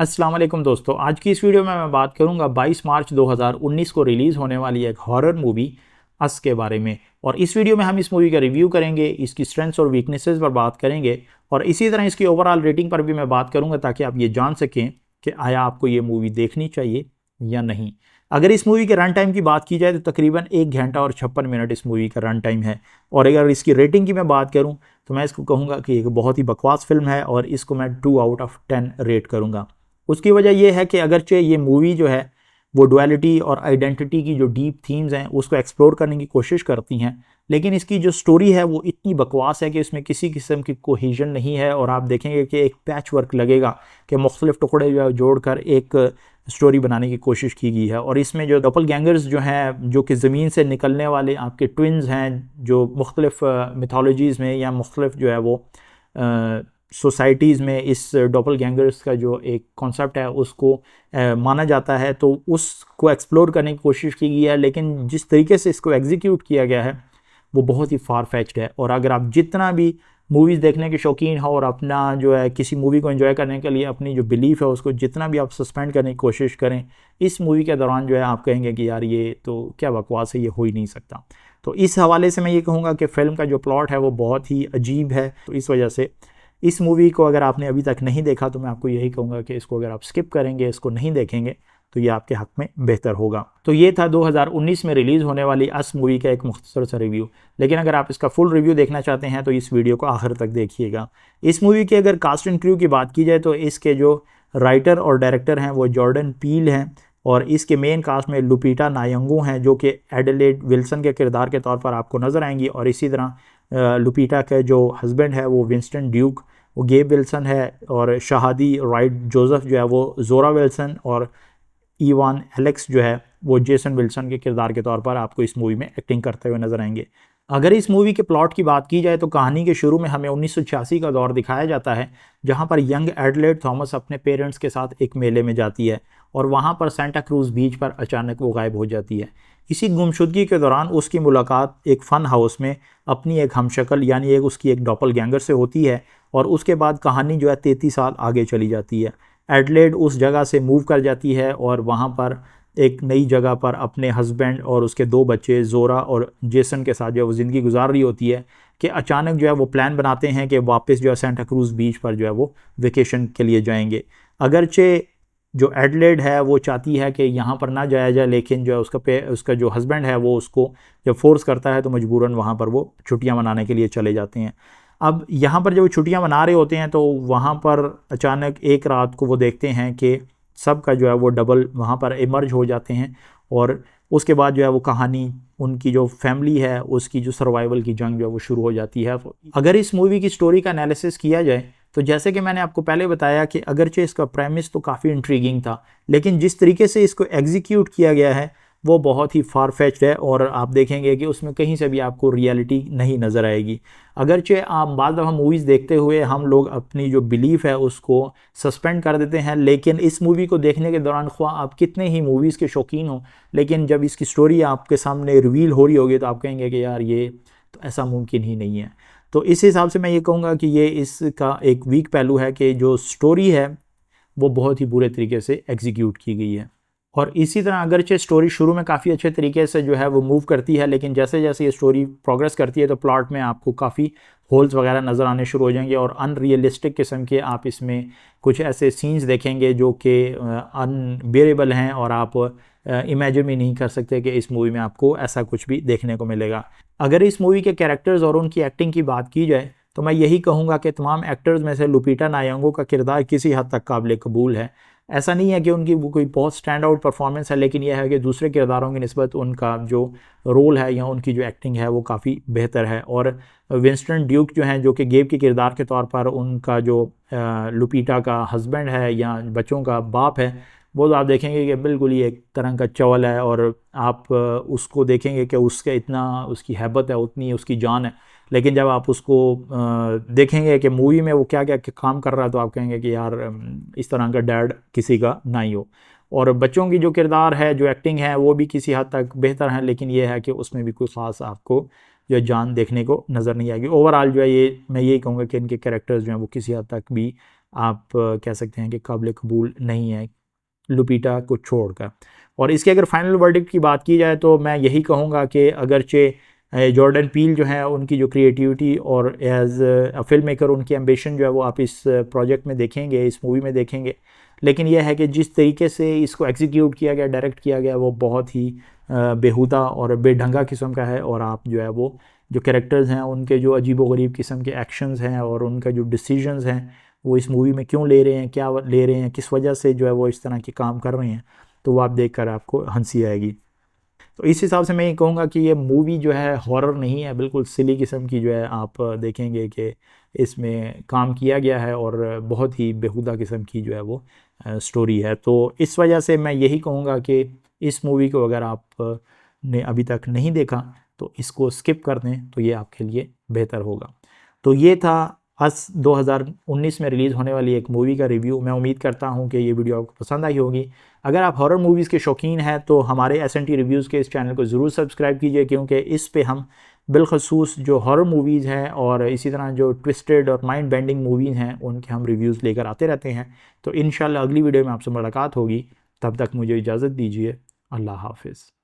अस्सलाम वालेकुम दोस्तों, आज की इस वीडियो में मैं बात करूंगा 22 मार्च 2019 को रिलीज़ होने वाली एक हॉरर मूवी अस के बारे में। और इस वीडियो में हम इस मूवी का रिव्यू करेंगे, इसकी स्ट्रेंथ्स और वीकनेसेस पर बात करेंगे और इसी तरह इसकी ओवरऑल रेटिंग पर भी मैं बात करूंगा ताकि आप ये जान सकें कि आया आपको ये मूवी देखनी चाहिए या नहीं। अगर इस मूवी के रन टाइम की बात की जाए तो तकरीबन 1 घंटा और 56 मिनट इस मूवी का रन टाइम है। और अगर इसकी रेटिंग की मैं बात करूं तो मैं इसको कहूँगा कि एक बहुत ही बकवास फिल्म है और इसको मैं 2 आउट ऑफ 10 रेट करूँगा। उसकी वजह यह है कि अगरचे ये मूवी जो है वो डुअलिटी और आइडेंटिटी की जो डीप थीम्स हैं उसको एक्सप्लोर करने की कोशिश करती हैं, लेकिन इसकी जो स्टोरी है वो इतनी बकवास है कि इसमें किसी किस्म की कोहेजन नहीं है। और आप देखेंगे कि एक पैच वर्क लगेगा कि मुख्तलिफ टुकड़े जो जोड़कर एक स्टोरी बनाने की कोशिश की गई है। और इसमें जो डबल गैंगर्स जो हैं, जो कि ज़मीन से निकलने वाले आपके ट्विन्स हैं, जो मुख्तलिफ मिथोलॉजीज़ में या मुख्तलिफ जो है वो सोसाइटीज़ में इस डबल गैंगर्स का जो एक कॉन्सेप्ट है उसको माना जाता है, तो उसको एक्सप्लोर करने की कोशिश की गई है। लेकिन जिस तरीके से इसको एग्जीक्यूट किया गया है वो बहुत ही फार फेच्ड है। और अगर आप जितना भी मूवीज़ देखने के शौकीन हो और अपना जो है किसी मूवी को एंजॉय करने के लिए अपनी जो बिलीफ है उसको जितना भी आप सस्पेंड करने की कोशिश करें, इस मूवी के दौरान जो है आप कहेंगे कि यार ये तो क्या बकवास है, ये हो ही नहीं सकता। तो इस हवाले से मैं ये कहूँगा कि फ़िल्म का जो प्लॉट है वो बहुत ही अजीब है। तो इस वजह से इस मूवी को अगर आपने अभी तक नहीं देखा तो मैं आपको यही कहूँगा कि इसको अगर आप स्किप करेंगे, इसको नहीं देखेंगे तो ये आपके हक़ में बेहतर होगा। तो ये था 2019 में रिलीज़ होने वाली अस मूवी का एक मुख्तसर सा रिव्यू। लेकिन अगर आप इसका फुल रिव्यू देखना चाहते हैं तो इस वीडियो को आखिर तक देखिएगा। इस मूवी की अगर कास्ट एंड क्रू की बात की जाए तो इसके जो राइटर और डायरेक्टर हैं वो जॉर्डन पील हैं और इसके मेन कास्ट में लुपीटा नायंगो हैं जो कि एडिलेड विल्सन के किरदार के तौर पर आपको नज़र आएंगी। और इसी तरह लुपीटा के जो हस्बैंड है वो विंस्टन ड्यूक, वो गेब विल्सन है। और शहादी राइट जोसेफ जो है वो जोरा विल्सन और ईवान एलेक्स जो है वो जेसन विल्सन के किरदार के तौर पर आपको इस मूवी में एक्टिंग करते हुए नजर आएंगे। अगर इस मूवी के प्लॉट की बात की जाए तो कहानी के शुरू में हमें 1986 का दौर दिखाया जाता है जहां पर यंग एडलेड थॉमस अपने पेरेंट्स के साथ एक मेले में जाती है और वहां पर सेंटा क्रूज बीच पर अचानक वो गायब हो जाती है। इसी गुमशुदगी के दौरान उसकी मुलाकात एक फ़न हाउस में अपनी एक हमशक्ल यानी एक उसकी एक डॉपल गैंगर से होती है और उसके बाद कहानी जो है 33 साल आगे चली जाती है। एडलेड उस जगह से मूव कर जाती है और वहाँ पर एक नई जगह पर अपने हस्बैंड और उसके 2 बच्चे जोरा और जेसन के साथ जो है वो ज़िंदगी गुजार रही होती है कि अचानक जो है वो प्लान बनाते हैं कि वापस जो है सेंटा क्रूज़ बीच पर जो है वो वेकेशन के लिए जाएंगे। अगरचे जो एडलेड है वो चाहती है कि यहाँ पर ना जाया जाए, लेकिन जो है उसका जो हस्बैंड है वो उसको जब फोर्स करता है तो मजबूरन वहाँ पर वो छुट्टियाँ मनाने के लिए चले जाते हैं। अब यहाँ पर जब वो छुट्टियाँ मना रहे होते हैं तो वहाँ पर अचानक एक रात को वो देखते हैं कि सब का जो है वो डबल वहाँ पर इमर्ज हो जाते हैं और उसके बाद जो है वो कहानी उनकी जो फैमिली है उसकी जो सर्वाइवल की जंग जो है वो शुरू हो जाती है। अगर इस मूवी की स्टोरी का एनालिसिस किया जाए तो जैसे कि मैंने आपको पहले बताया कि अगरचे इसका प्रेमिस तो काफ़ी इंट्रीगिंग था, लेकिन जिस तरीके से इसको एग्जीक्यूट किया गया है वो बहुत ही फार फेच्ड है और आप देखेंगे कि उसमें कहीं से भी आपको रियलिटी नहीं नज़र आएगी। अगरचे आप बाद दफ़ा मूवीज़ देखते हुए हम लोग अपनी जो बिलीफ है उसको सस्पेंड कर देते हैं, लेकिन इस मूवी को देखने के दौरान ख्वाह आप कितने ही मूवीज़ के शौकीन हो, लेकिन जब इसकी स्टोरी आपके सामने रिवील हो रही होगी तो आप कहेंगे कि यार ये तो ऐसा मुमकिन ही नहीं है। तो इस हिसाब से मैं ये कहूँगा कि ये इसका एक वीक पहलू है कि जो स्टोरी है वो बहुत ही बुरे तरीके से एग्जीक्यूट की गई है। और इसी तरह अगरचे स्टोरी शुरू में काफ़ी अच्छे तरीके से जो है वो मूव करती है, लेकिन जैसे जैसे ये स्टोरी प्रोग्रेस करती है तो प्लॉट में आपको काफ़ी होल्स वगैरह नज़र आने शुरू हो जाएंगे और अनरियलिस्टिक किस्म के आप इसमें कुछ ऐसे सीन्स देखेंगे जो कि अनबेरेबल हैं और आप इमेजिन भी नहीं कर सकते कि इस मूवी में आपको ऐसा कुछ भी देखने को मिलेगा। अगर इस मूवी के कैरेक्टर्स और उनकी एक्टिंग की बात की जाए तो मैं यही कहूँगा कि तमाम एक्टर्स में से लुपीटा नायंगो का किरदार किसी हद तक काबिल कबूल है। ऐसा नहीं है कि उनकी वो कोई बहुत स्टैंड आउट परफॉर्मेंस है, लेकिन यह है कि दूसरे किरदारों की निस्बत उनका जो रोल है या उनकी जो एक्टिंग है वो काफ़ी बेहतर है। और विंस्टन ड्यूक जो हैं, जो कि गेब के किरदार के तौर पर उनका जो लुपीटा का हस्बैंड है या बच्चों का बाप है, वो तो आप देखेंगे कि बिल्कुल ही एक तरह का चवल है और आप उसको देखेंगे कि उसका इतना उसकी हैबत है, उतनी उसकी जान है, लेकिन जब आप उसको देखेंगे कि मूवी में वो क्या क्या काम कर रहा है तो आप कहेंगे कि यार इस तरह का डैड किसी का ना ही हो। और बच्चों की जो किरदार है, जो एक्टिंग है वो भी किसी हद तक बेहतर है, लेकिन ये है कि उसमें भी कोई ख़ास आपको जो जान देखने को नज़र नहीं आएगी। ओवरऑल जो है ये मैं यही कहूँगा कि इनके कैरेक्टर्स जो हैं वो किसी हद तक भी आप कह सकते हैं कि काबिल कबूल नहीं है लुपिटा को छोड़कर। और इसके अगर फाइनल वर्डिक्ट की बात की जाए तो मैं यही कहूँगा कि अगरचे जॉर्डन पील जो है उनकी जो क्रिएटिविटी और एज अ फिल्म मेकर उनकी एम्बिशन जो है वो आप इस प्रोजेक्ट में देखेंगे, इस मूवी में देखेंगे, लेकिन यह है कि जिस तरीके से इसको एग्जीक्यूट किया गया, डायरेक्ट किया गया, वो बहुत ही बेहुदा और बेढंगा किस्म का है। और आप जो है वो जो कैरेक्टर्स हैं उनके जो अजीबोगरीब किस्म के एक्शंस हैं और उनका जो डिसीजंस हैं वो इस मूवी में क्यों ले रहे हैं, क्या ले रहे हैं, किस वजह से जो है वो इस तरह के काम कर रहे हैं, तो वो आप देख कर आपको हंसी आएगी। तो इस हिसाब से मैं ये कहूँगा कि ये मूवी जो है हॉरर नहीं है, बिल्कुल सिली किस्म की जो है आप देखेंगे कि इसमें काम किया गया है और बहुत ही बेहुदा किस्म की जो है वो स्टोरी है। तो इस वजह से मैं यही कहूँगा कि इस मूवी को अगर आप ने अभी तक नहीं देखा तो इसको स्किप कर दें तो ये आपके लिए बेहतर होगा। तो ये था अस 2019 में रिलीज़ होने वाली एक मूवी का रिव्यू। मैं उम्मीद करता हूँ कि ये वीडियो आपको पसंद आई होगी। अगर आप हॉरर मूवीज़ के शौकीन हैं तो हमारे एस.एन.टी रिव्यूज़ के इस चैनल को ज़रूर सब्सक्राइब कीजिए, क्योंकि इस पे हम बिलखसूस जो हॉरर मूवीज़ हैं और इसी तरह जो ट्विस्टेड और माइंड बेंडिंग मूवीज़ हैं उनके हम रिव्यूज़ लेकर आते रहते हैं। तो इंशाल्लाह अगली वीडियो में आपसे मुलाकात होगी। तब तक मुझे इजाज़त दीजिए। अल्लाह हाफ़िज़।